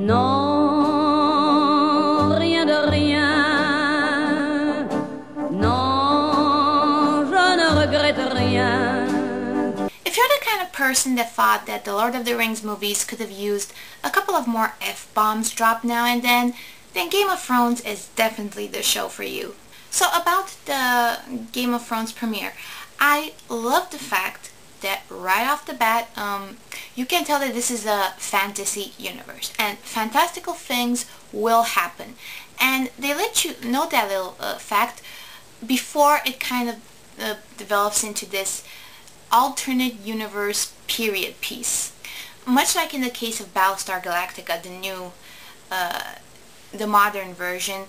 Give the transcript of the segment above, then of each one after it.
Non, rien de rien. Non, je ne regrette rien. If you're the kind of person that thought that the Lord of the Rings movies could have used a couple of more F-bombs dropped now and then Game of Thrones is definitely the show for you. So about the Game of Thrones premiere, I love the fact that right off the bat, you can tell that this is a fantasy universe and fantastical things will happen. And they let you know that little fact before it kind of develops into this alternate universe period piece. Much like in the case of Battlestar Galactica, the modern version,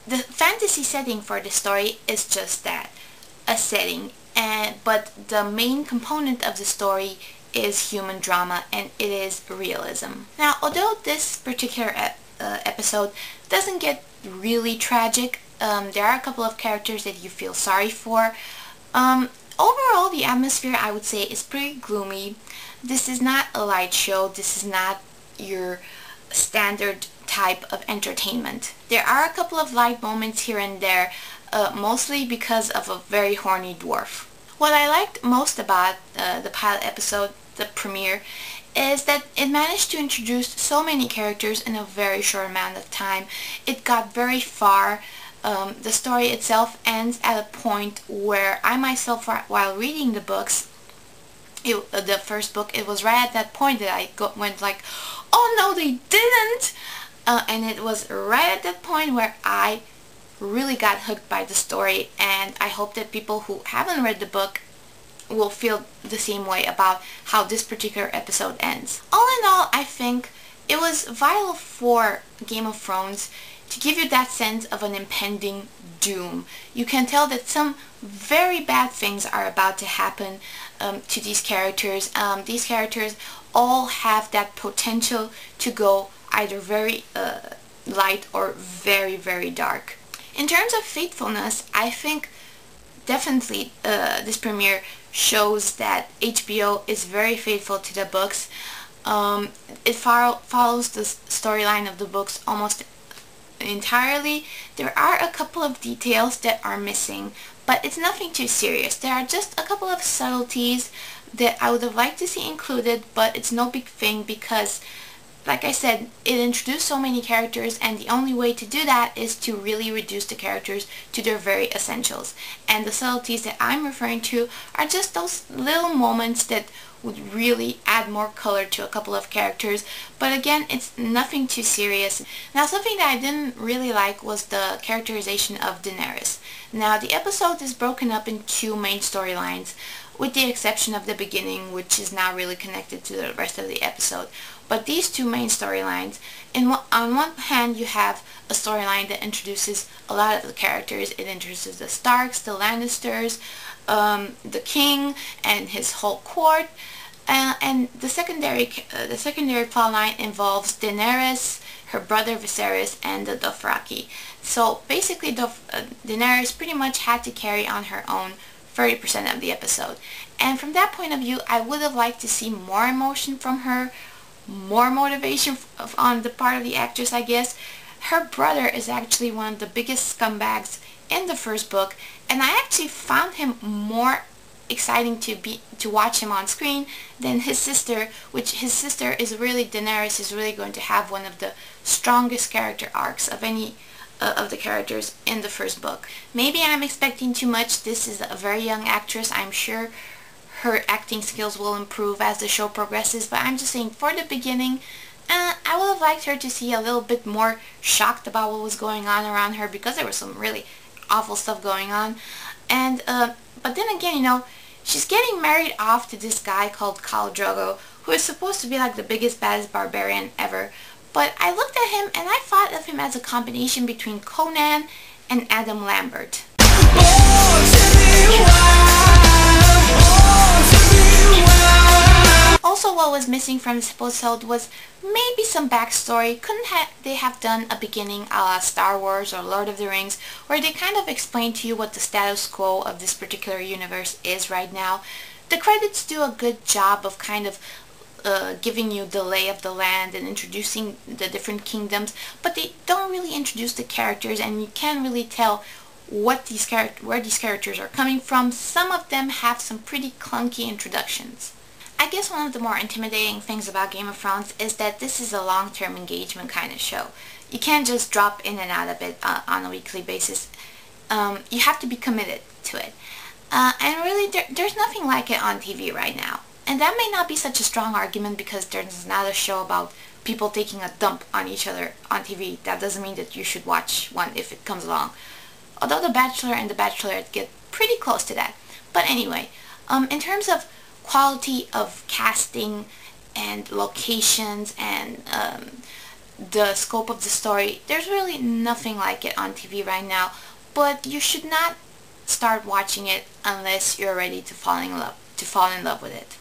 the fantasy setting for the story is just that, a setting, but the main component of the story is human drama and it is realism. Now, although this particular episode doesn't get really tragic, there are a couple of characters that you feel sorry for. Overall, the atmosphere, I would say, is pretty gloomy. This is not a light show. This is not your standard type of entertainment. There are a couple of light moments here and there, mostly because of a very horny dwarf. What I liked most about the pilot episode, the premiere, is that it managed to introduce so many characters in a very short amount of time. It got very far. The story itself ends at a point where I myself, while reading the books, the first book, it was right at that point that I went like, oh no, they didn't! And it was right at that point where I really got hooked by the story, and I hope that people who haven't read the book will feel the same way about how this particular episode ends. All in all, I think it was vital for Game of Thrones to give you that sense of an impending doom. You can tell that some very bad things are about to happen to these characters. These characters all have that potential to go either very light or very, very dark. In terms of faithfulness, I think definitely this premiere shows that HBO is very faithful to the books. It follows the storyline of the books almost entirely. There are a couple of details that are missing, but it's nothing too serious. There are just a couple of subtleties that I would have liked to see included, but it's no big thing because, like I said, it introduced so many characters, and the only way to do that is to really reduce the characters to their very essentials. And the subtleties that I'm referring to are just those little moments that would really add more color to a couple of characters, but again, it's nothing too serious. Now, something that I didn't really like was the characterization of Daenerys. Now, the episode is broken up in two main storylines, with the exception of the beginning, which is not really connected to the rest of the episode. But these two main storylines, on one hand you have a storyline that introduces a lot of the characters. It introduces the Starks, the Lannisters, the king and his whole court, and the secondary plotline involves Daenerys, her brother Viserys, and the Dothraki. So basically, Daenerys pretty much had to carry on her own 30% of the episode. And from that point of view, I would have liked to see more emotion from her, more motivation on the part of the actress, I guess. Her brother is actually one of the biggest scumbags in the first book, and I actually found him more exciting to watch him on screen than his sister, which his sister is really, Daenerys is really going to have one of the strongest character arcs of any of the characters in the first book. Maybe I'm expecting too much. This is a very young actress. I'm sure her acting skills will improve as the show progresses, but I'm just saying, for the beginning, I would have liked her to see a little bit more shocked about what was going on around her, because there was some really awful stuff going on. And but then again, you know, she's getting married off to this guy called Khal Drogo, who is supposed to be like the biggest, baddest barbarian ever. But I looked at him and I thought of him as a combination between Conan and Adam Lambert. Also, what was missing from this episode was maybe some backstory. Couldn't they have done a beginning a la Star Wars or Lord of the Rings, where they kind of explain to you what the status quo of this particular universe is right now? The credits do a good job of kind of giving you the lay of the land and introducing the different kingdoms, but they don't really introduce the characters, and you can't really tell where these characters are coming from. Some of them have some pretty clunky introductions. I guess one of the more intimidating things about Game of Thrones is that this is a long-term engagement kind of show. You can't just drop in and out of it on a weekly basis. You have to be committed to it. And really, there's nothing like it on TV right now. And that may not be such a strong argument because there's not a show about people taking a dump on each other on TV. That doesn't mean that you should watch one if it comes along. Although The Bachelor and The Bachelorette get pretty close to that. But anyway, in terms of quality of casting and locations and the scope of the story, there's really nothing like it on TV right now. But you should not start watching it unless you're ready to fall in love with it.